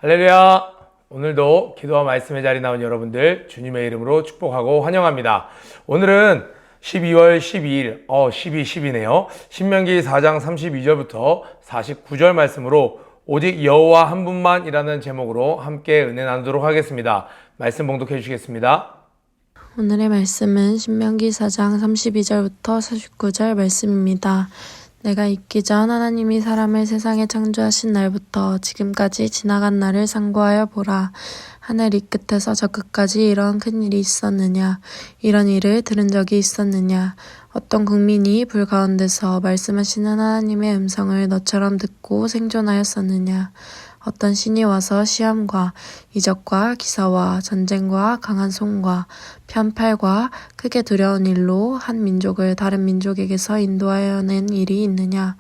할렐루야! 오늘도 기도와 말씀의 자리 나온 여러분들 주님의 이름으로 축복하고 환영합니다. 오늘은 12월 12일, 12네요. 신명기 4장 32절부터 49절 말씀으로 오직 여호와 한 분만이라는 제목으로 함께 은혜 나누도록 하겠습니다. 말씀 봉독해 주시겠습니다. 오늘의 말씀은 신명기 4장 32절부터 49절 말씀입니다. 내가 있기 전 하나님이 사람을 세상에 창조하신 날부터 지금까지 지나간 날을 상고하여 보라. 하늘 이 끝에서 저 끝까지 이런 큰 일이 있었느냐? 이런 일을 들은 적이 있었느냐? 어떤 국민이 불 가운데서 말씀하시는 하나님의 음성을 너처럼 듣고 생존하였었느냐? 어떤 신이 와서 시험과 이적과 기사와 전쟁과 강한 손과 편팔과 크게 두려운 일로 한 민족을 다른 민족에게서 인도하여 낸 일이 있느냐?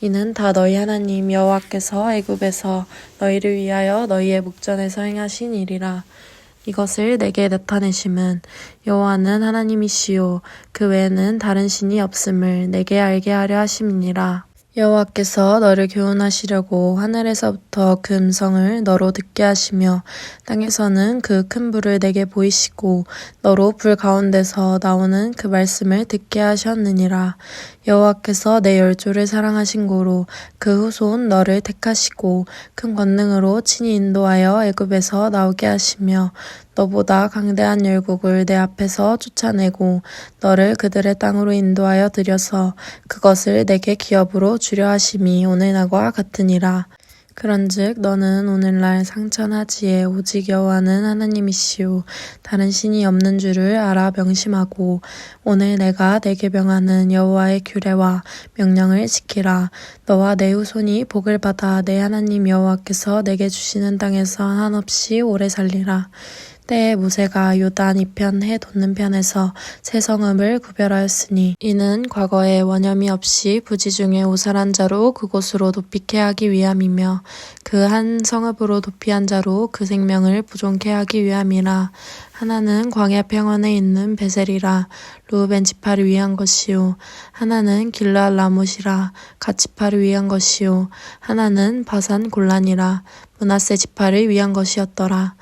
이는 다 너희 하나님 여호와께서 애굽에서 너희를 위하여 너희의 목전에서 행하신 일이라. 이것을 내게 나타내심은 여호와는 하나님이시요 그 외에는 다른 신이 없음을 내게 알게 하려 하심이니라. 여호와께서 너를 교훈하시려고 하늘에서부터 그 음성을 너로 듣게 하시며 땅에서는 그 큰 불을 내게 보이시고 너로 불 가운데서 나오는 그 말씀을 듣게 하셨느니라. 여호와께서 내 열조를 사랑하신 고로 그 후손 너를 택하시고 큰 권능으로 친히 인도하여 애굽에서 나오게 하시며 너보다 강대한 열국을 내 앞에서 쫓아내고 너를 그들의 땅으로 인도하여 들여서 그것을 내게 기업으로 주려 하심이 오늘 나와 같으니라. 그런즉 너는 오늘날 상천하지에 오직 여호와는 하나님이시오 다른 신이 없는 줄을 알아 명심하고 오늘 내가 내게 명하는 여호와의 규례와 명령을 지키라. 너와 내 후손이 복을 받아 내 하나님 여호와께서 내게 주시는 땅에서 한없이 오래 살리라. 때에 모세가 요단 이편 해 돋는 편에서 세 성읍을 구별하였으니 이는 과거에 원염이 없이 부지 중에 오살한 자로 그곳으로 도피케 하기 위함이며 그 한 성읍으로 도피한 자로 그 생명을 부존케 하기 위함이라. 하나는 광야 평원에 있는 베셀이라 르우벤 지파를 위한 것이요 하나는 길르앗 라못이라 갓 지파를 위한 것이요 하나는 바산 골란이라 므낫세 지파를 위한 것이었더라.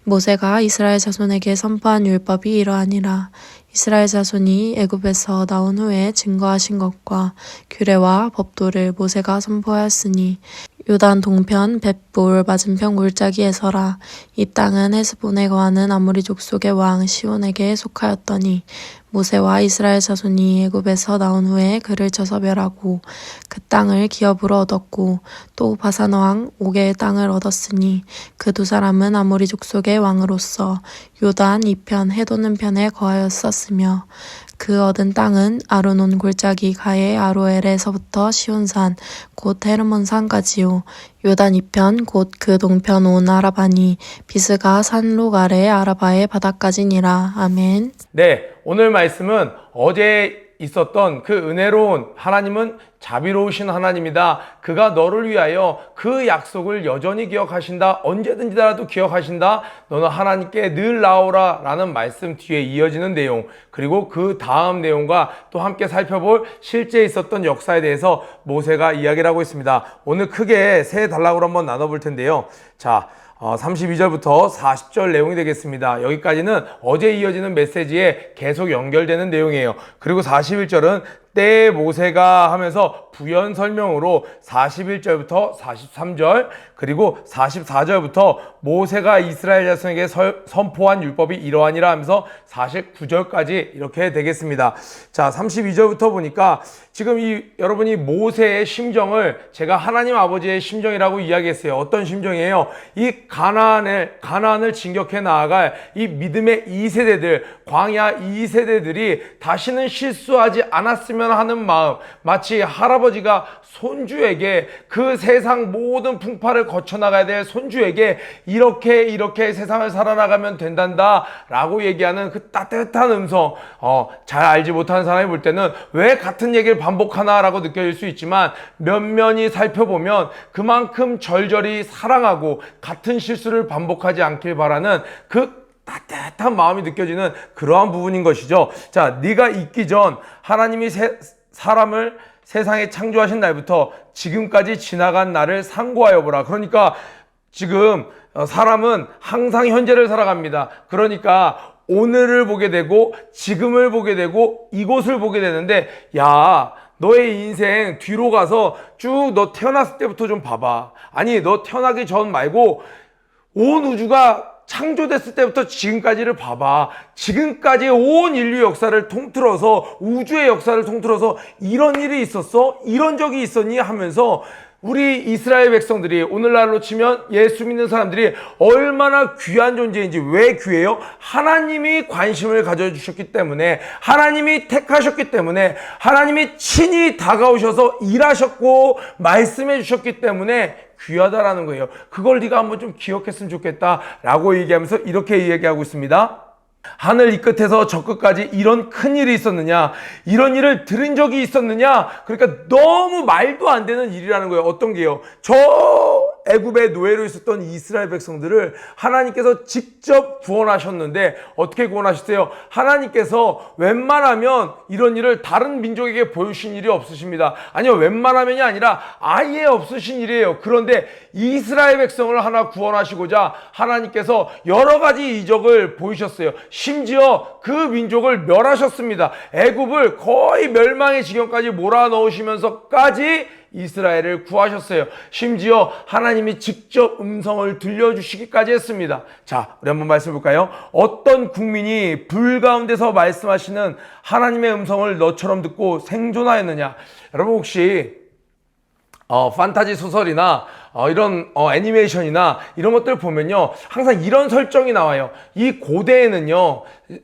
모세가 이스라엘 자손에게 선포한 율법이 이러하니라. 이스라엘 자손이 애굽에서 나온 후에 증거하신 것과 규례와 법도를 모세가 선포하였으니 요단 동편 벳볼 맞은편 골짜기에서라. 이 땅은 헤스본에 거하는 아모리 족속의 왕 시온에게 속하였더니 모세와 이스라엘 자손이 애굽에서 나온 후에 그를 쳐서 멸하고 그 땅을 기업으로 얻었고 또 바산 왕 옥의 땅을 얻었으니 그 두 사람은 아모리 족속의 왕으로서 요단 이편 해 돋는 편에 거하였었으며 그 얻은 땅은 아르논 골짜기 가에 아로엘에서부터 시온산 곧 헤르몬산까지요 요단 이편 곧 그 동편 온 아라바니 비스가 산록 아래 아라바의 바다까지니라. 아멘. 네, 오늘 말씀은 어제 있었던 그 은혜로운 하나님은 자비로우신 하나님이다. 그가 너를 위하여 그 약속을 여전히 기억하신다. 언제든지라도 기억하신다. 너는 하나님께 늘 나오라 라는 말씀 뒤에 이어지는 내용, 그리고 그 다음 내용과 또 함께 살펴볼 실제 있었던 역사에 대해서 모세가 이야기를 하고 있습니다. 오늘 크게 세 단락으로 한번 나눠볼 텐데요. 자, 32절부터 40절 내용이 되겠습니다. 여기까지는 어제 이어지는 메시지에 계속 연결되는 내용이에요. 그리고 41절은 때에 모세가 하면서 부연 설명으로 41절부터 43절 그리고 44절부터 모세가 이스라엘 자손에게 선포한 율법이 이러하니라 하면서 49절까지 이렇게 되겠습니다. 자, 32절부터 보니까 지금 여러분이 모세의 심정을 제가 하나님 아버지의 심정이라고 이야기했어요. 어떤 심정이에요? 이 가나안을 진격해 나아갈 이 믿음의 2세대들, 광야 2세대들이 다시는 실수하지 않았으면 하는 마음, 마치 할아버지가 손주에게 그 세상 모든 풍파를 거쳐나가야 될 손주에게 이렇게 세상을 살아나가면 된단다 라고 얘기하는 그 따뜻한 음성, 잘 알지 못하는 사람이 볼 때는 왜 같은 얘기를 반복하나 라고 느껴질 수 있지만 면면히 살펴보면 그만큼 절절히 사랑하고 같은 실수를 반복하지 않길 바라는 그 따뜻한 마음이 느껴지는 그러한 부분인 것이죠. 자, 네가 있기 전 하나님이 사람을 세상에 창조하신 날부터 지금까지 지나간 날을 상고하여 보라. 그러니까 지금 사람은 항상 현재를 살아갑니다. 그러니까 오늘을 보게 되고 지금을 보게 되고 이곳을 보게 되는데, 야, 너의 인생 뒤로 가서 쭉 너 태어났을 때부터 좀 봐봐. 아니, 너 태어나기 전 말고 온 우주가 창조됐을 때부터 지금까지를 봐봐. 지금까지 온 인류 역사를 통틀어서, 우주의 역사를 통틀어서 이런 일이 있었어? 이런 적이 있었니? 하면서 우리 이스라엘 백성들이, 오늘날로 치면 예수 믿는 사람들이 얼마나 귀한 존재인지. 왜 귀해요? 하나님이 관심을 가져주셨기 때문에, 하나님이 택하셨기 때문에, 하나님이 친히 다가오셔서 일하셨고 말씀해 주셨기 때문에 귀하다라는 거예요. 그걸 네가 한번 좀 기억했으면 좋겠다라고 얘기하면서 이렇게 얘기하고 있습니다. 하늘 이 끝에서 저 끝까지 이런 큰 일이 있었느냐? 이런 일을 들은 적이 있었느냐? 그러니까 너무 말도 안 되는 일이라는 거예요. 어떤 게요? 저 애굽의 노예로 있었던 이스라엘 백성들을 하나님께서 직접 구원하셨는데, 어떻게 구원하셨어요? 하나님께서 웬만하면 이런 일을 다른 민족에게 보여주신 일이 없으십니다. 아니요, 웬만하면이 아니라 아예 없으신 일이에요. 그런데 이스라엘 백성을 하나 구원하시고자 하나님께서 여러 가지 이적을 보이셨어요. 심지어 그 민족을 멸하셨습니다. 애굽을 거의 멸망의 지경까지 몰아넣으시면서까지 이스라엘을 구하셨어요. 심지어 하나님이 직접 음성을 들려주시기까지 했습니다. 자, 우리 한번 말씀 볼까요? 어떤 국민이 불 가운데서 말씀하시는 하나님의 음성을 너처럼 듣고 생존하였느냐? 여러분, 혹시 판타지 소설이나 이런 애니메이션이나 이런 것들 보면요, 항상 이런 설정이 나와요. 이 고대에는요,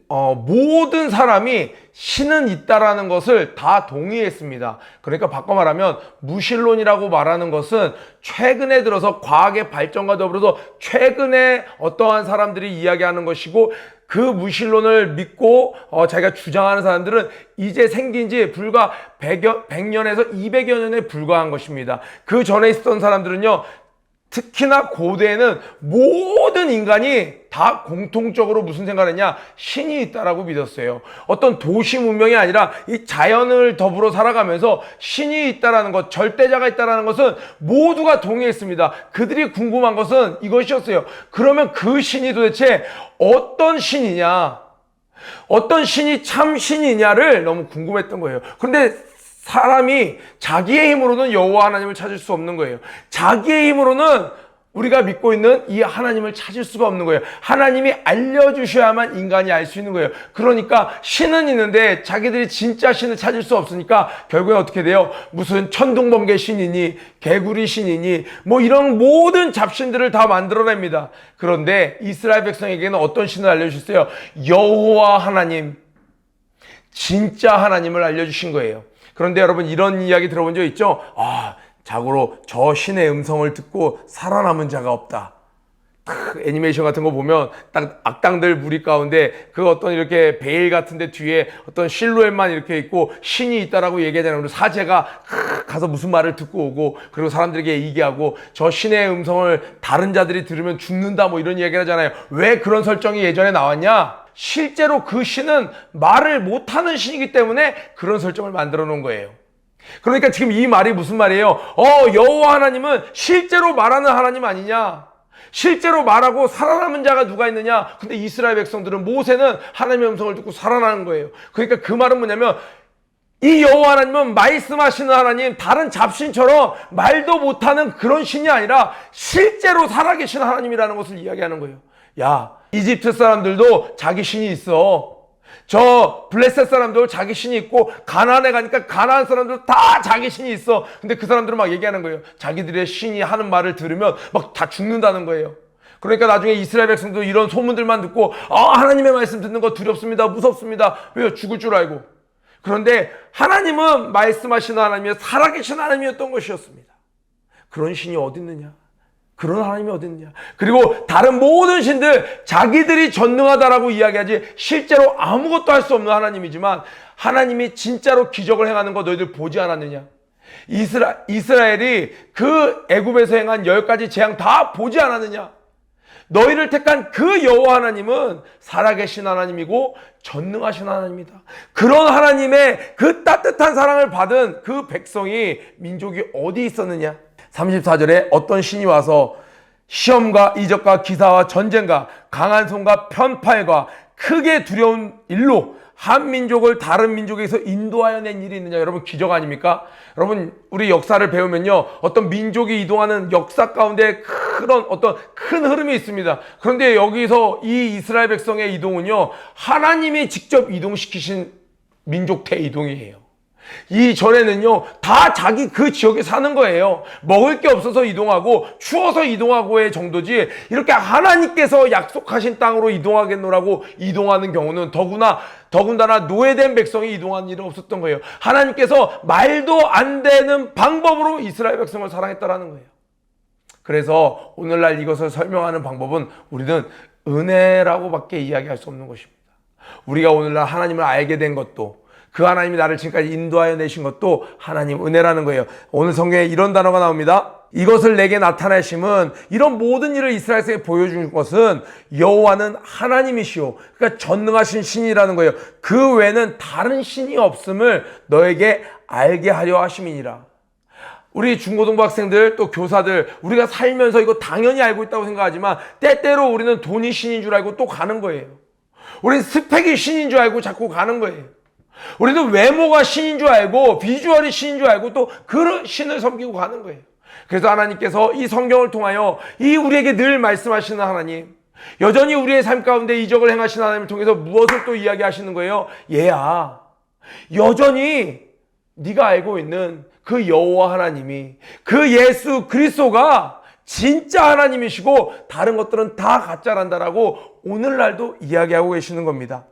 모든 사람이 신은 있다라는 것을 다 동의했습니다. 그러니까 바꿔 말하면 무신론이라고 말하는 것은 최근에 들어서 과학의 발전과 더불어서 최근에 어떠한 사람들이 이야기하는 것이고, 그 무신론을 믿고 자기가 주장하는 사람들은 이제 생긴 지 불과 100년에서 200여 년에 불과한 것입니다. 그 전에 있었던 사람들은요, 특히나 고대에는 모든 인간이 다 공통적으로 무슨 생각을 했냐? 신이 있다라고 믿었어요. 어떤 도시 문명이 아니라 이 자연을 더불어 살아가면서 신이 있다라는 것, 절대자가 있다라는 것은 모두가 동의했습니다. 그들이 궁금한 것은 이것이었어요. 그러면 그 신이 도대체 어떤 신이냐? 어떤 신이 참 신이냐를 너무 궁금했던 거예요. 그런데 사람이 자기의 힘으로는 여호와 하나님을 찾을 수 없는 거예요. 자기의 힘으로는 우리가 믿고 있는 이 하나님을 찾을 수가 없는 거예요. 하나님이 알려주셔야만 인간이 알 수 있는 거예요. 그러니까 신은 있는데 자기들이 진짜 신을 찾을 수 없으니까 결국에 어떻게 돼요? 무슨 천둥번개 신이니 개구리 신이니 뭐 이런 모든 잡신들을 다 만들어냅니다. 그런데 이스라엘 백성에게는 어떤 신을 알려주셨어요? 여호와 하나님, 진짜 하나님을 알려주신 거예요. 그런데 여러분, 이런 이야기 들어본 적 있죠? 자고로 저 신의 음성을 듣고 살아남은 자가 없다. 애니메이션 같은 거 보면 딱 악당들 무리 가운데 그 어떤 이렇게 베일 같은데 뒤에 어떤 실루엣만 이렇게 있고 신이 있다라고 얘기하잖아요. 그리고 사제가 가서 무슨 말을 듣고 오고, 그리고 사람들에게 얘기하고, 저 신의 음성을 다른 자들이 들으면 죽는다 뭐 이런 얘기를 하잖아요. 왜 그런 설정이 예전에 나왔냐? 실제로 그 신은 말을 못하는 신이기 때문에 그런 설정을 만들어 놓은 거예요. 그러니까 지금 이 말이 무슨 말이에요? 여호와 하나님은 실제로 말하는 하나님 아니냐? 실제로 말하고 살아남은 자가 누가 있느냐? 근데 이스라엘 백성들은, 모세는 하나님의 음성을 듣고 살아나는 거예요. 그러니까 그 말은 뭐냐면, 이 여호와 하나님은 말씀하시는 하나님, 다른 잡신처럼 말도 못하는 그런 신이 아니라 실제로 살아계신 하나님이라는 것을 이야기하는 거예요. 야, 이집트 사람들도 자기 신이 있어. 저 블레셋 사람도 자기 신이 있고, 가나안에 가니까 가나안 사람들 다 자기 신이 있어. 근데 그 사람들은 막 얘기하는 거예요. 자기들의 신이 하는 말을 들으면 막 다 죽는다는 거예요. 그러니까 나중에 이스라엘 백성도 이런 소문들만 듣고, 하나님의 말씀 듣는 거 두렵습니다, 무섭습니다. 왜요? 죽을 줄 알고. 그런데 하나님은 말씀하시는 하나님이 살아계신 하나님이었던 것이었습니다. 그런 신이 어디 있느냐? 그런 하나님이 어디 있느냐? 그리고 다른 모든 신들 자기들이 전능하다라고 이야기하지 실제로 아무것도 할 수 없는 하나님이지만, 하나님이 진짜로 기적을 행하는 거 너희들 보지 않았느냐? 이스라엘이 그 애굽에서 행한 10가지 재앙 다 보지 않았느냐? 너희를 택한 그 여호와 하나님은 살아계신 하나님이고 전능하신 하나님이다. 그런 하나님의 그 따뜻한 사랑을 받은 그 백성이, 민족이 어디 있었느냐? 34절에 어떤 신이 와서 시험과 이적과 기사와 전쟁과 강한 손과 편팔과 크게 두려운 일로 한 민족을 다른 민족에서 인도하여 낸 일이 있느냐. 여러분, 기적 아닙니까? 여러분, 우리 역사를 배우면요, 어떤 민족이 이동하는 역사 가운데 그런 어떤 큰 흐름이 있습니다. 그런데 여기서 이 이스라엘 백성의 이동은요, 하나님이 직접 이동시키신 민족 대이동이에요. 이전에는요, 다 자기 그 지역에 사는 거예요. 먹을 게 없어서 이동하고 추워서 이동하고의 정도지, 이렇게 하나님께서 약속하신 땅으로 이동하겠노라고 이동하는 경우는 더군다나 노예된 백성이 이동한 일은 없었던 거예요. 하나님께서 말도 안 되는 방법으로 이스라엘 백성을 사랑했다라는 거예요. 그래서 오늘날 이것을 설명하는 방법은 우리는 은혜라고밖에 이야기할 수 없는 것입니다. 우리가 오늘날 하나님을 알게 된 것도, 그 하나님이 나를 지금까지 인도하여 내신 것도 하나님 은혜라는 거예요. 오늘 성경에 이런 단어가 나옵니다. 이것을 내게 나타내심은, 이런 모든 일을 이스라엘에게 보여준 것은 여호와는 하나님이시오. 그러니까 전능하신 신이라는 거예요. 그 외에는 다른 신이 없음을 너에게 알게 하려 하심이니라. 우리 중고등부 학생들, 또 교사들, 우리가 살면서 이거 당연히 알고 있다고 생각하지만 때때로 우리는 돈이 신인 줄 알고 또 가는 거예요. 우리는 스펙이 신인 줄 알고 자꾸 가는 거예요. 우리는 외모가 신인 줄 알고, 비주얼이 신인 줄 알고 또 그 신을 섬기고 가는 거예요. 그래서 하나님께서 이 성경을 통하여 이 우리에게 늘 말씀하시는 하나님, 여전히 우리의 삶 가운데 이적을 행하시는 하나님을 통해서 무엇을 또 이야기하시는 거예요? 얘야, 여전히 네가 알고 있는 그 여호와 하나님이, 그 예수 그리스도가 진짜 하나님이시고 다른 것들은 다 가짜란다라고 오늘날도 이야기하고 계시는 겁니다.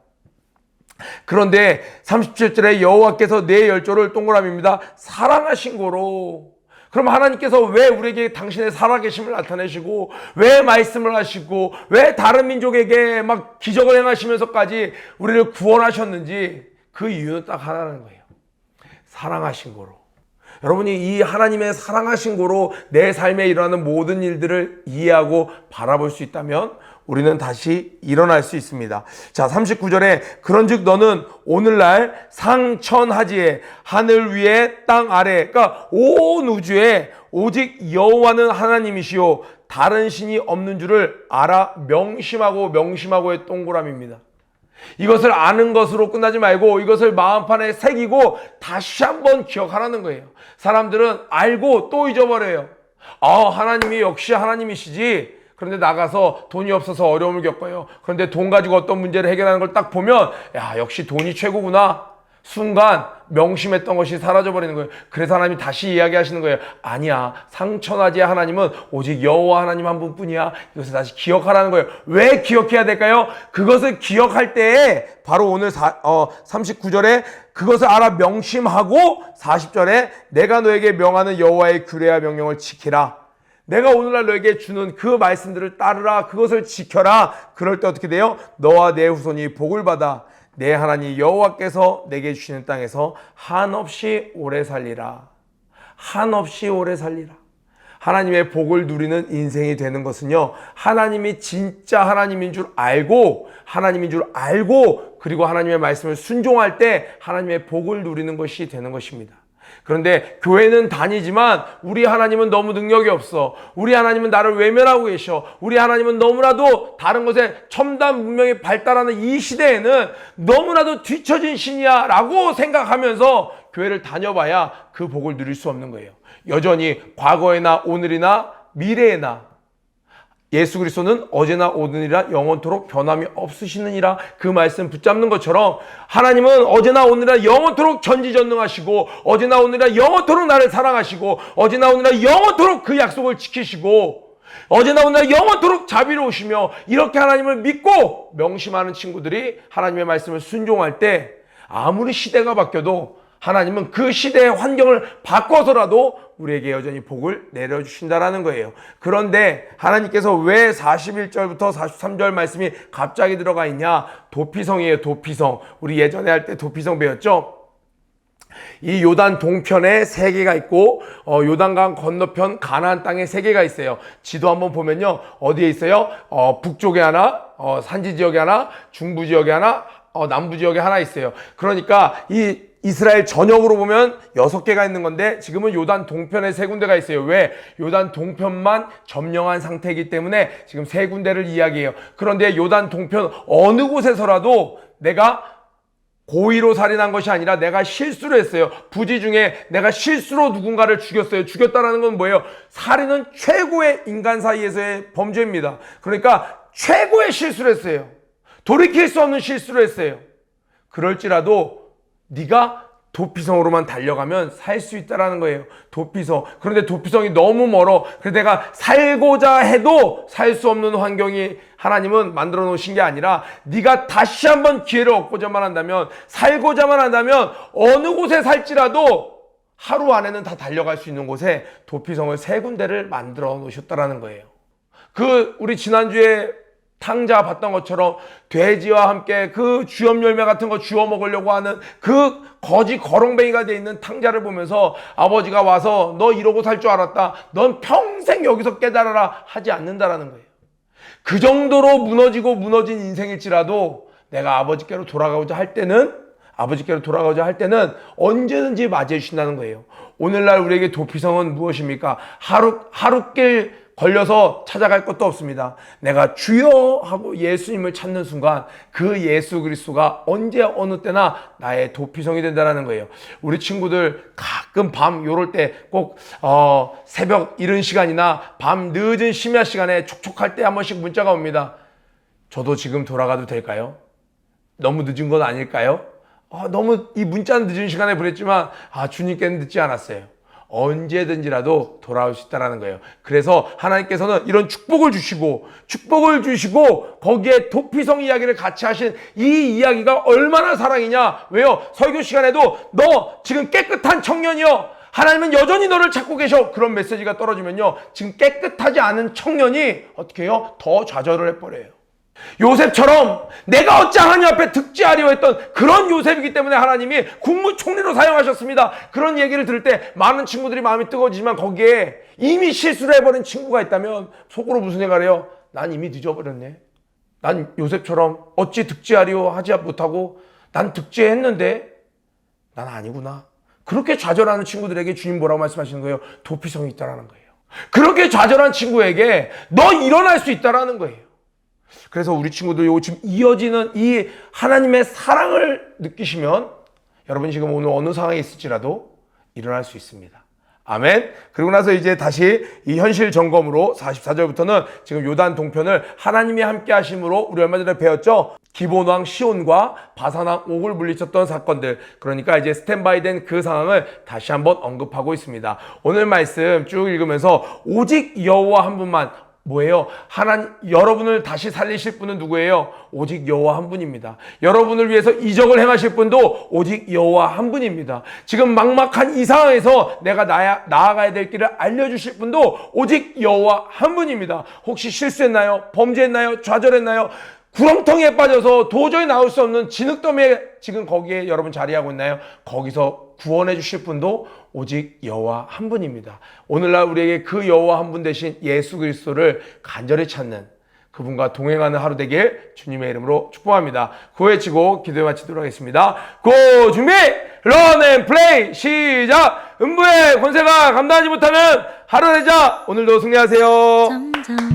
그런데 37절에 여호와께서 내 열조를 동그라미입니다. 사랑하신 거로. 그럼 하나님께서 왜 우리에게 당신의 살아계심을 나타내시고, 왜 말씀을 하시고, 왜 다른 민족에게 막 기적을 행하시면서까지 우리를 구원하셨는지, 그 이유는 딱 하나라는 거예요. 사랑하신 거로. 여러분이 이 하나님의 사랑하신 거로 내 삶에 일어나는 모든 일들을 이해하고 바라볼 수 있다면 우리는 다시 일어날 수 있습니다. 자, 39절에 그런즉 너는 오늘날 상천하지에 하늘 위에 땅 아래, 그러니까 온 우주에 오직 여호와는 하나님이시요 다른 신이 없는 줄을 알아 명심하고의 동그라미입니다. 이것을 아는 것으로 끝나지 말고 이것을 마음판에 새기고 다시 한번 기억하라는 거예요. 사람들은 알고 또 잊어버려요. 하나님이 역시 하나님이시지. 그런데 나가서 돈이 없어서 어려움을 겪어요. 그런데 돈 가지고 어떤 문제를 해결하는 걸 딱 보면, 야, 역시 돈이 최고구나. 순간 명심했던 것이 사라져버리는 거예요. 그래서 하나님이 다시 이야기하시는 거예요. 아니야, 상천하지의 하나님은 오직 여호와 하나님 한 분뿐이야. 이것을 다시 기억하라는 거예요. 왜 기억해야 될까요? 그것을 기억할 때에 바로 오늘 39절에 그것을 알아 명심하고, 40절에 내가 너에게 명하는 여호와의 규례와 명령을 지키라. 내가 오늘날 너에게 주는 그 말씀들을 따르라. 그것을 지켜라. 그럴 때 어떻게 돼요? 너와 내 후손이 복을 받아 내 하나님 여호와께서 내게 주시는 땅에서 한없이 오래 살리라. 한없이 오래 살리라. 하나님의 복을 누리는 인생이 되는 것은요, 하나님이 진짜 하나님인 줄 알고, 그리고 하나님의 말씀을 순종할 때 하나님의 복을 누리는 것이 되는 것입니다. 그런데 교회는 다니지만 우리 하나님은 너무 능력이 없어. 우리 하나님은 나를 외면하고 계셔. 우리 하나님은 너무나도 다른 것에 첨단 문명이 발달하는 이 시대에는 너무나도 뒤처진 신이야 라고 생각하면서 교회를 다녀봐야 그 복을 누릴 수 없는 거예요. 여전히 과거에나 오늘이나 미래에나 예수 그리스도는 어제나 오늘이라 영원토록 변함이 없으시느니라. 그 말씀 붙잡는 것처럼 하나님은 어제나 오늘이라 영원토록 전지전능하시고, 어제나 오늘이라 영원토록 나를 사랑하시고, 어제나 오늘이라 영원토록 그 약속을 지키시고, 어제나 오늘이라 영원토록 자비로우시며, 이렇게 하나님을 믿고 명심하는 친구들이 하나님의 말씀을 순종할 때 아무리 시대가 바뀌어도 하나님은 그 시대의 환경을 바꿔서라도 우리에게 여전히 복을 내려주신다라는 거예요. 그런데 하나님께서 왜 41절부터 43절 말씀이 갑자기 들어가 있냐? 도피성이에요. 도피성. 우리 예전에 할 때 도피성 배웠죠? 이 요단 동편에 3개가 있고 요단강 건너편 가나안 땅에 3개가 있어요. 지도 한번 보면요, 어디에 있어요? 북쪽에 하나, 산지 지역에 하나, 중부 지역에 하나, 남부 지역에 하나 있어요. 그러니까 이 이스라엘 전역으로 보면 6개가 있는 건데 지금은 요단 동편에 3군데가 있어요. 왜? 요단 동편만 점령한 상태이기 때문에 지금 3군데를 이야기해요. 그런데 요단 동편 어느 곳에서라도 내가 고의로 살인한 것이 아니라 내가 실수를 했어요. 부지 중에 내가 실수로 누군가를 죽였어요. 죽였다라는 건 뭐예요? 살인은 최고의 인간 사이에서의 범죄입니다. 그러니까 최고의 실수를 했어요. 돌이킬 수 없는 실수를 했어요. 그럴지라도 네가 도피성으로만 달려가면 살 수 있다라는 거예요. 도피성. 그런데 도피성이 너무 멀어. 그래서 내가 살고자 해도 살 수 없는 환경이 하나님은 만들어 놓으신 게 아니라 네가 다시 한번 기회를 얻고자만 한다면, 살고자만 한다면 어느 곳에 살지라도 하루 안에는 다 달려갈 수 있는 곳에 도피성을 3군데를 만들어 놓으셨다라는 거예요. 우리 지난주에 탕자 봤던 것처럼 돼지와 함께 그 주염 열매 같은 거 주워 먹으려고 하는 그 거지 거렁뱅이가 돼 있는 탕자를 보면서 아버지가 와서 너 이러고 살 줄 알았다. 넌 평생 여기서 깨달아라 하지 않는다라는 거예요. 그 정도로 무너진 인생일지라도 내가 아버지께로 돌아가고자 할 때는 언제든지 맞이해 주신다는 거예요. 오늘날 우리에게 도피성은 무엇입니까? 하루길 걸려서 찾아갈 것도 없습니다. 내가 주여 하고 예수님을 찾는 순간 그 예수 그리스도가 언제 어느 때나 나의 도피성이 된다는 거예요. 우리 친구들 가끔 밤 요럴 때 꼭 새벽 이른 시간이나 밤 늦은 심야 시간에 촉촉할 때 한 번씩 문자가 옵니다. 저도 지금 돌아가도 될까요? 너무 늦은 건 아닐까요? 너무 이 문자는 늦은 시간에 보냈지만 주님께는 늦지 않았어요. 언제든지라도 돌아올 수 있다는 거예요. 그래서 하나님께서는 이런 축복을 주시고 거기에 도피성 이야기를 같이 하신 이 이야기가 얼마나 사랑이냐. 왜요? 설교 시간에도 너 지금 깨끗한 청년이여, 하나님은 여전히 너를 찾고 계셔, 그런 메시지가 떨어지면요, 지금 깨끗하지 않은 청년이 어떻게 해요? 더 좌절을 해버려요. 요셉처럼 내가 어찌 하나님 앞에 득지하려 했던 그런 요셉이기 때문에 하나님이 국무총리로 사용하셨습니다. 그런 얘기를 들을 때 많은 친구들이 마음이 뜨거워지지만 거기에 이미 실수를 해버린 친구가 있다면 속으로 무슨 생각을 해요? 난 이미 늦어버렸네. 난 요셉처럼 어찌 득지하려 하지 못하고 난 득지했는데 난 아니구나. 그렇게 좌절하는 친구들에게 주님 뭐라고 말씀하시는 거예요? 도피성이 있다라는 거예요. 그렇게 좌절한 친구에게 너 일어날 수 있다라는 거예요. 그래서 우리 친구들 지금 이어지는 이 하나님의 사랑을 느끼시면 여러분이 지금 오늘 어느 상황에 있을지라도 일어날 수 있습니다. 아멘. 그리고 나서 이제 다시 이 현실 점검으로 44절부터는 지금 요단 동편을 하나님이 함께 하심으로 우리 얼마 전에 배웠죠. 기본왕 시온과 바산왕 옥을 물리쳤던 사건들, 그러니까 이제 스탠바이 된 그 상황을 다시 한번 언급하고 있습니다. 오늘 말씀 쭉 읽으면서 오직 여호와 한 분만, 뭐예요? 여러분을 다시 살리실 분은 누구예요? 오직 여호와 한 분입니다. 여러분을 위해서 이적을 행하실 분도 오직 여호와 한 분입니다. 지금 막막한 이 상황에서 내가 나아가야 될 길을 알려주실 분도 오직 여호와 한 분입니다. 혹시 실수했나요? 범죄했나요? 좌절했나요? 구렁텅이에 빠져서 도저히 나올 수 없는 진흙더미에 지금 거기에 여러분 자리하고 있나요? 거기서 구원해 주실 분도 오직 여호와 한 분입니다. 오늘날 우리에게 그 여호와 한 분 대신 예수 그리스도를 간절히 찾는 그분과 동행하는 하루 되길 주님의 이름으로 축복합니다. 구호외치고 기도에 마치도록 하겠습니다. 고 준비 런 앤 플레이 시작. 음부의 권세가 감당하지 못하면 하루 되자. 오늘도 승리하세요.